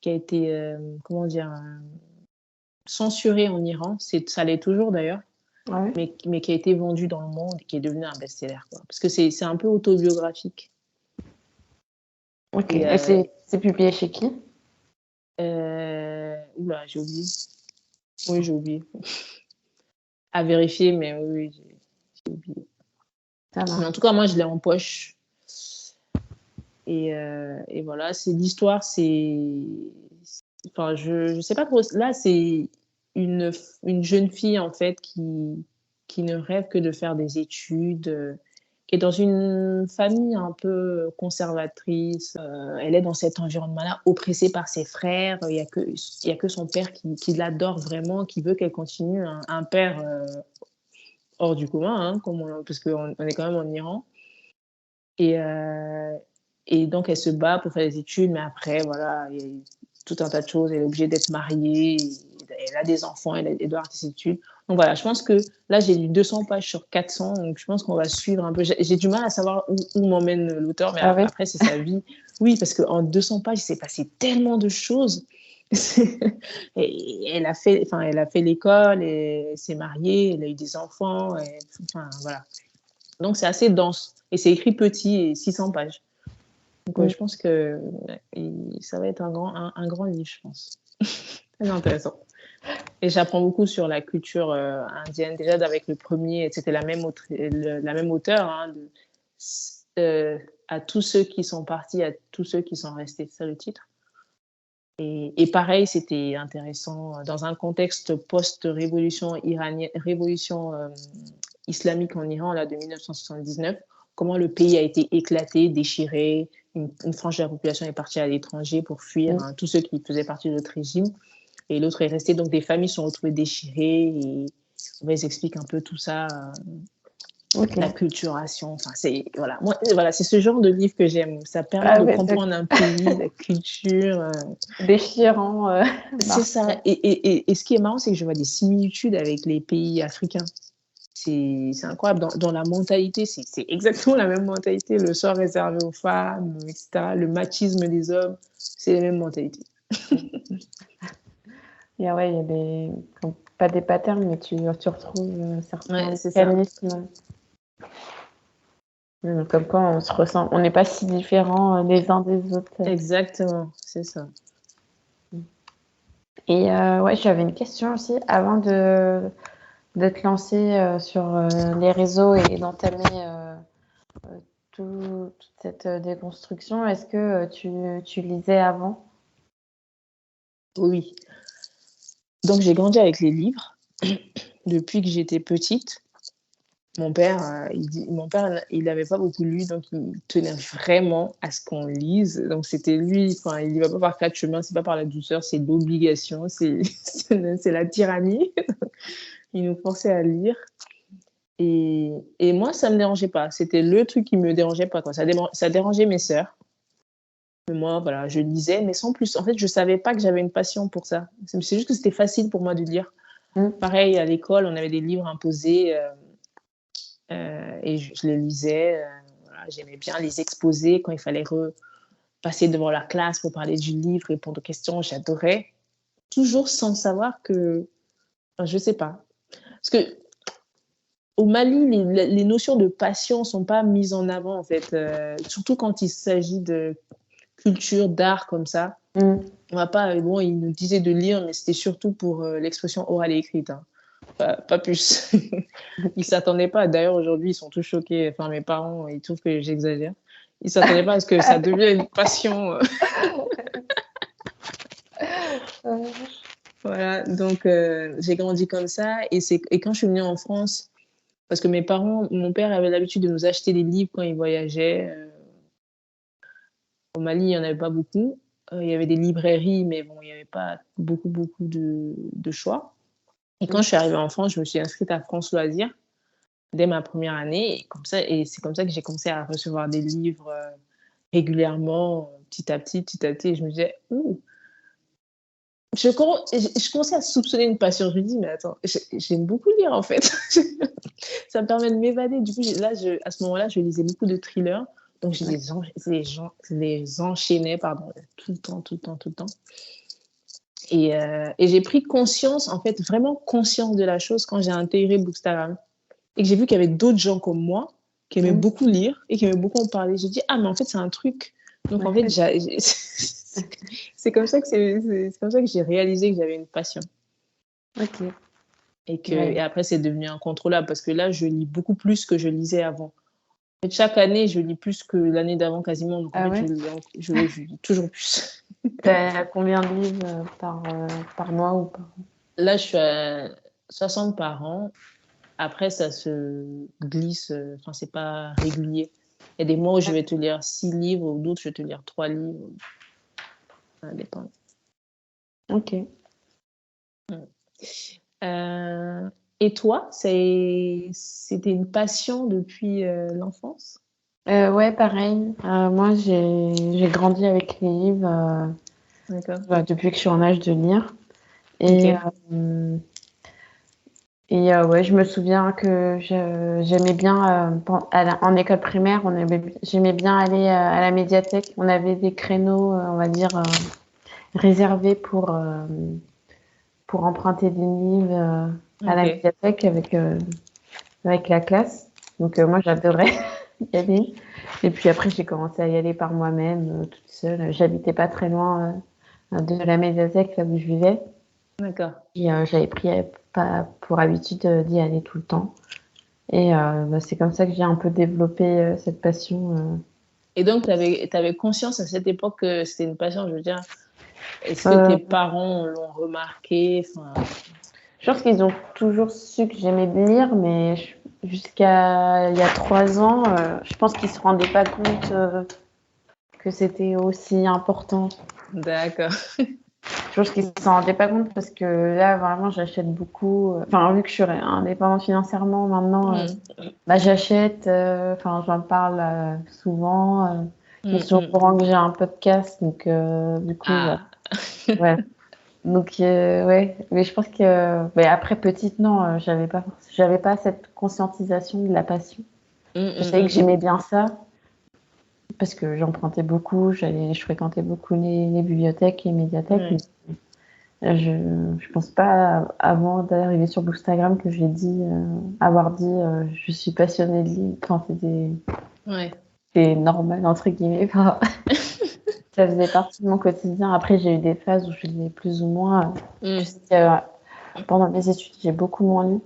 Speaker 2: été comment dire, censuré en Iran. Ça l'est toujours d'ailleurs.
Speaker 1: Ouais.
Speaker 2: Mais qui a été vendu dans le monde et qui est devenu un best-seller. Parce que c'est un peu autobiographique.
Speaker 1: Ok. Et c'est publié chez qui?
Speaker 2: Oula, j'ai oublié. Oui, j'ai oublié. À vérifier, mais oui, j'ai oublié. Mais en tout cas, moi, je l'ai en poche. Et voilà, c'est l'histoire, Enfin, je sais pas trop. Là, c'est une jeune fille, en fait, qui ne rêve que de faire des études, qui est dans une famille un peu conservatrice. Elle est dans cet environnement-là, oppressée par ses frères. Il y a que son père qui l'adore vraiment, qui veut qu'elle continue. Un père hors du commun, hein, parce qu'on est quand même en Iran. Et donc, elle se bat pour faire des études, mais après, voilà, il y a tout un tas de choses. Elle est obligée d'être mariée, elle a des enfants, elle doit arrêter ses études. Donc voilà, je pense que là, j'ai lu 200 pages sur 400, donc je pense qu'on va suivre un peu. J'ai du mal à savoir où m'emmène l'auteur, mais
Speaker 1: ouais.
Speaker 2: après, c'est sa vie. Oui, parce qu'en 200 pages, il s'est passé tellement de choses. Et elle a fait l'école, et elle s'est mariée, elle a eu des enfants, voilà. Donc, c'est assez dense. Et c'est écrit petit et 600 pages. Donc, je pense que ça va être un grand livre, je pense. Très intéressant. Et j'apprends beaucoup sur la culture indienne. Déjà, avec le premier, c'était la même auteure, hein, à tous ceux qui sont partis, à tous ceux qui sont restés. C'est ça le titre. Et pareil, c'était intéressant dans un contexte post-révolution iranienne, révolution islamique en Iran là, de 1979, comment le pays a été éclaté, déchiré, une frange de la population est partie à l'étranger pour fuir, hein, tous ceux qui faisaient partie de notre régime, et l'autre est resté. Donc des familles sont retrouvées déchirées, et ils expliquent un peu tout ça, la culturation. Voilà, c'est ce genre de livre que j'aime. Ça permet de comprendre un pays, la culture.
Speaker 1: Déchirant.
Speaker 2: C'est ça. Et ce qui est marrant, c'est que je vois des similitudes avec les pays africains. C'est incroyable. Dans la mentalité, c'est exactement la même mentalité. Le sort réservé aux femmes, etc. Le machisme des hommes, c'est la même mentalité.
Speaker 1: Et ouais, il y a pas des patterns, mais tu retrouves certains
Speaker 2: mécanismes.
Speaker 1: Comme quoi on se ressent, on n'est pas si différents les uns des autres.
Speaker 2: Exactement, c'est ça.
Speaker 1: Et j'avais une question aussi avant de te lancer sur les réseaux et d'entamer toute cette déconstruction. Est-ce que tu lisais avant?
Speaker 2: Oui. Donc j'ai grandi avec les livres depuis que j'étais petite. Mon père, il n'avait pas beaucoup lu, donc il tenait vraiment à ce qu'on lise. Donc c'était lui, il n'y va pas par quatre chemins, c'est pas par la douceur, c'est l'obligation, c'est la tyrannie. Il nous forçait à lire. Et moi, ça me dérangeait pas. C'était le truc qui me dérangeait pas, quoi. Ça dérangeait mes sœurs. Mais moi, voilà, je lisais, mais sans plus. En fait, je savais pas que j'avais une passion pour ça. C'est juste que c'était facile pour moi de lire. Pareil, à l'école, on avait des livres imposés. Et je les lisais, voilà, j'aimais bien les exposer quand il fallait passer devant la classe pour parler du livre, répondre aux questions, j'adorais. toujours sans savoir que, enfin, je sais pas. Parce que au Mali, les notions de passion sont pas mises en avant, en fait, surtout quand il s'agit de culture, d'art comme ça.
Speaker 1: Mm.
Speaker 2: On va pas, bon, il nous disait de lire, mais c'était surtout pour l'expression orale et écrite, hein. Pas plus. Ils
Speaker 1: Ok.
Speaker 2: s'attendaient pas. D'ailleurs, aujourd'hui, ils sont tous choqués. Enfin, mes parents, ils trouvent que j'exagère. Ils s'attendaient pas à ce que ça devienne une passion. Voilà. Donc, j'ai grandi comme ça. Et quand je suis venue en France, parce que mon père avait l'habitude de nous acheter des livres quand il voyageait. Au Mali, il n'y en avait pas beaucoup. Il y avait des librairies, mais bon, il n'y avait pas beaucoup de choix. Et quand
Speaker 1: Mm.
Speaker 2: je suis arrivée en France, je me suis inscrite à France Loisirs dès ma première année. Et c'est comme ça que j'ai commencé à recevoir des livres régulièrement, petit à petit. Et je me disais, ouh, je commençais à soupçonner une passion. Je me dis, mais attends, j'aime beaucoup lire en fait. Ça me permet de m'évader. Du coup, à ce moment-là, je lisais beaucoup de thrillers. Donc, les enchaînais, pardon, tout le temps, tout le temps, tout le temps. Et j'ai pris conscience, en fait, vraiment conscience de la chose quand j'ai intégré Bookstagram et que j'ai vu qu'il y avait d'autres gens comme moi qui aimaient
Speaker 1: Mm.
Speaker 2: beaucoup lire et qui aimaient beaucoup en parler. J'ai dit, ah, mais en fait, c'est un truc. Donc, en fait, c'est comme ça que c'est comme ça que j'ai réalisé que j'avais une passion.
Speaker 1: Ok.
Speaker 2: Et après, c'est devenu incontrôlable parce que là, je lis beaucoup plus que je lisais avant. En fait, chaque année, je lis plus que l'année d'avant quasiment. Donc, en
Speaker 1: Ah
Speaker 2: fait,
Speaker 1: ouais?
Speaker 2: je lis toujours plus.
Speaker 1: T'as combien de livres par mois ou par...
Speaker 2: Là, je suis à 60 par an. Après, ça se glisse. Enfin, c'est pas régulier. Il y a des mois où je vais te lire 6 livres ou d'autres, je vais te lire 3 livres. Ça dépend.
Speaker 1: Ok.
Speaker 2: Euh, et toi, c'était une passion depuis l'enfance?
Speaker 1: Ouais, pareil. Moi, j'ai grandi avec les livres
Speaker 2: D'accord.
Speaker 1: depuis que je suis en âge de lire. Et,
Speaker 2: Ok.
Speaker 1: ouais, je me souviens que j'aimais bien, en école primaire, j'aimais bien aller à la médiathèque. On avait des créneaux, on va dire, réservés pour emprunter des livres à la
Speaker 2: Ok.
Speaker 1: médiathèque avec la classe. Donc, moi, j'adorais y aller. Et puis après, j'ai commencé à y aller par moi-même, toute seule. J'habitais pas très loin de la médiathèque, là où je vivais.
Speaker 2: D'accord.
Speaker 1: Et j'avais pris pas pour habitude d'y aller tout le temps. Et bah, c'est comme ça que j'ai un peu développé cette passion.
Speaker 2: Et donc, tu avais conscience à cette époque que c'était une passion, je veux dire. Est-ce que
Speaker 1: Euh,
Speaker 2: tes parents l'ont remarqué? Enfin,
Speaker 1: je pense qu'ils ont toujours su que j'aimais lire, mais jusqu'à il y a 3 ans, je pense qu'ils se rendaient pas compte que c'était aussi important.
Speaker 2: d'accord.
Speaker 1: Je pense qu'ils s'en rendaient pas compte parce que là, vraiment, j'achète beaucoup. Enfin, vu que je suis indépendante financièrement maintenant,
Speaker 2: Mm,
Speaker 1: bah, j'achète. Enfin, j'en parle souvent. Ils
Speaker 2: mm,
Speaker 1: sont au
Speaker 2: mm.
Speaker 1: courant que j'ai un podcast, donc du coup, bah,
Speaker 2: Ah.
Speaker 1: ouais. Donc, ouais. Mais je pense que, mais après petite, non, j'avais pas cette conscientisation de la passion.
Speaker 2: Mm,
Speaker 1: Je
Speaker 2: mm,
Speaker 1: savais que
Speaker 2: mm, mm.
Speaker 1: j'aimais bien ça parce que j'empruntais beaucoup. Je fréquentais beaucoup les bibliothèques et les médiathèques.
Speaker 2: Ouais.
Speaker 1: Je pense pas avant d'arriver sur Bookstagram que avoir dit je suis passionnée de livres. Enfin,
Speaker 2: Ouais.
Speaker 1: c'est normal entre guillemets. Enfin, ça faisait partie de mon quotidien. Après, j'ai eu des phases où je lisais plus ou moins. Je
Speaker 2: Mm.
Speaker 1: sais que, pendant mes études, j'ai beaucoup moins lu.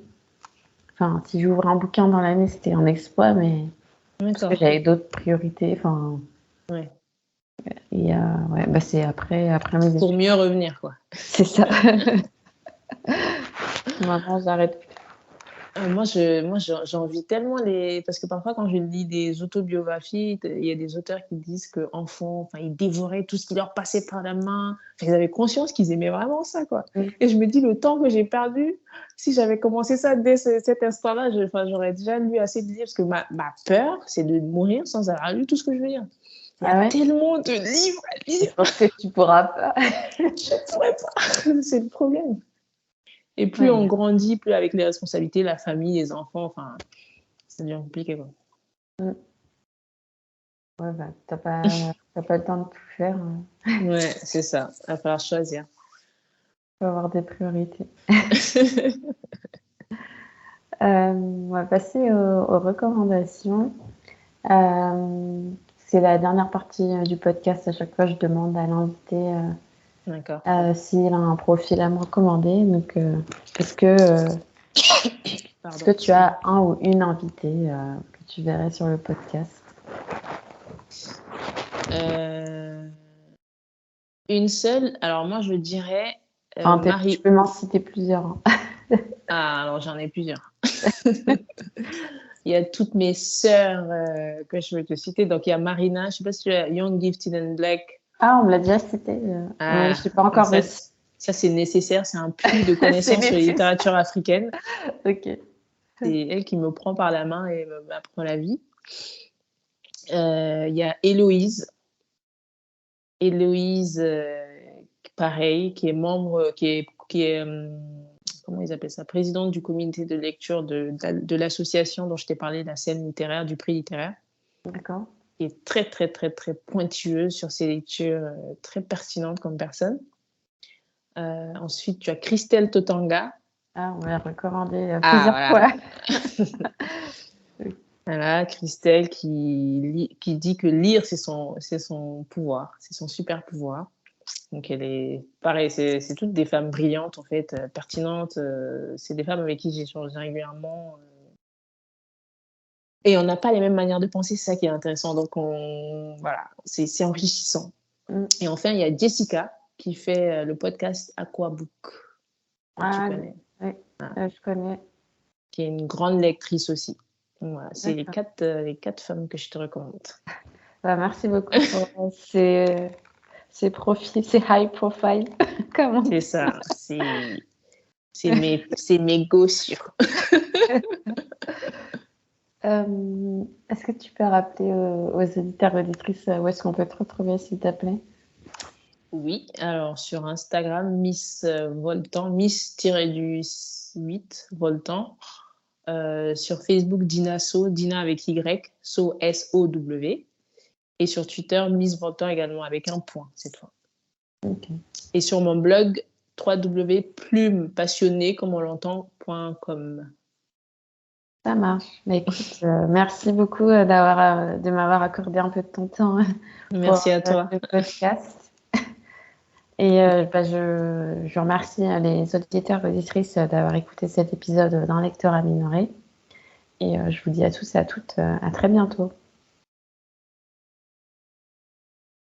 Speaker 1: Enfin, si j'ouvre un bouquin dans l'année, c'était un exploit, mais parce que
Speaker 2: D'accord.
Speaker 1: j'avais d'autres priorités. Enfin,
Speaker 2: Ouais.
Speaker 1: et ouais, bah c'est après mes
Speaker 2: Pour
Speaker 1: études.
Speaker 2: mieux revenir, quoi.
Speaker 1: C'est ça. Maintenant, j'arrête.
Speaker 2: J'envie tellement parce que parfois, quand je lis des autobiographies, il y a des auteurs qui disent qu'enfants, enfin, ils dévoraient tout ce qui leur passait par la main. Enfin, ils avaient conscience qu'ils aimaient vraiment ça, quoi.
Speaker 1: plus.
Speaker 2: Et je me dis, le temps que j'ai perdu, si j'avais commencé ça dès cet instant-là, enfin, j'aurais déjà lu assez de livres parce que ma peur, c'est de mourir sans avoir lu tout ce que je veux lire. Il y a
Speaker 1: Ah ouais?
Speaker 2: tellement de livres à
Speaker 1: Je
Speaker 2: lire,
Speaker 1: pense que tu pourras pas.
Speaker 2: je ne pourrais pas. C'est le problème. Et plus on
Speaker 1: Ouais.
Speaker 2: grandit, plus avec les responsabilités, la famille, les enfants, enfin, ça devient compliqué, quoi.
Speaker 1: Mm. Ouais, bah, t'as pas le temps de tout faire.
Speaker 2: Ouais, c'est ça. Il va falloir choisir.
Speaker 1: faut avoir des priorités. On va passer aux recommandations. C'est la dernière partie du podcast. À chaque fois, je demande à l'invité
Speaker 2: D'accord.
Speaker 1: s'il a un profil à me recommander. Donc, est-ce que tu as un ou une invitée que tu verrais sur le podcast?
Speaker 2: Une seule. Alors moi, je dirais
Speaker 1: Enfin,
Speaker 2: Marie.
Speaker 1: tu peux m'en citer plusieurs. Hein.
Speaker 2: Ah, alors j'en ai plusieurs. Il y a toutes mes sœurs que je vais te citer. Donc il y a Marina, je ne sais pas si tu as Young, Gifted and Black.
Speaker 1: Ah, on me l'a déjà cité, mais je n'ai pas encore reçu.
Speaker 2: Ça, c'est nécessaire. C'est un puits de connaissances sur la littérature africaine.
Speaker 1: Ok.
Speaker 2: C'est elle qui me prend par la main et m'apprend la vie. Il y a Héloïse. Héloïse, pareil, qui est membre, qui est comment ils appellent ça, présidente du comité de lecture de l'association dont je t'ai parlé, la scène littéraire, du prix littéraire.
Speaker 1: D'accord.
Speaker 2: Qui est très, très, très, très pointueuse sur ses lectures, très pertinente comme personne. Ensuite, tu as Christelle Totanga.
Speaker 1: Ah, on l'a recommandé plusieurs fois.
Speaker 2: Voilà, Christelle qui dit que lire, c'est son pouvoir, c'est son super pouvoir. Donc, elle est pareil, c'est toutes des femmes brillantes, en fait, pertinentes. C'est des femmes avec qui j'échange régulièrement. Et on n'a pas les mêmes manières de penser, c'est ça qui est intéressant. Donc, voilà, c'est enrichissant. Et enfin, il y a Jessica qui fait le podcast Aquabook. Tu connais.
Speaker 1: Oui, je connais.
Speaker 2: Qui est une grande lectrice aussi. Donc, voilà, c'est les quatre femmes que je te recommande.
Speaker 1: Merci beaucoup pour ces profils, ces high profile. Comment
Speaker 2: c'est ça, c'est mes gossures.
Speaker 1: Est-ce que tu peux rappeler aux éditeurs et auditrices où est-ce qu'on peut te retrouver, s'il te plaît?
Speaker 2: Oui, alors sur Instagram, Miss Voltan, Miss-8 Voltan. Sur Facebook, Dina So, Dina avec Y, So, S-O-W. Et sur Twitter, Miss Voltan également avec un point cette fois.
Speaker 1: Okay.
Speaker 2: Et sur mon blog, www.plumepassionné.com.
Speaker 1: Ça marche. Mais écoute, merci beaucoup de m'avoir accordé un peu de ton temps
Speaker 2: Merci à toi.
Speaker 1: Le podcast. Et je remercie les auditeurs et auditrices d'avoir écouté cet épisode d'un lecteur amélioré. Et je vous dis à tous et à toutes à très bientôt.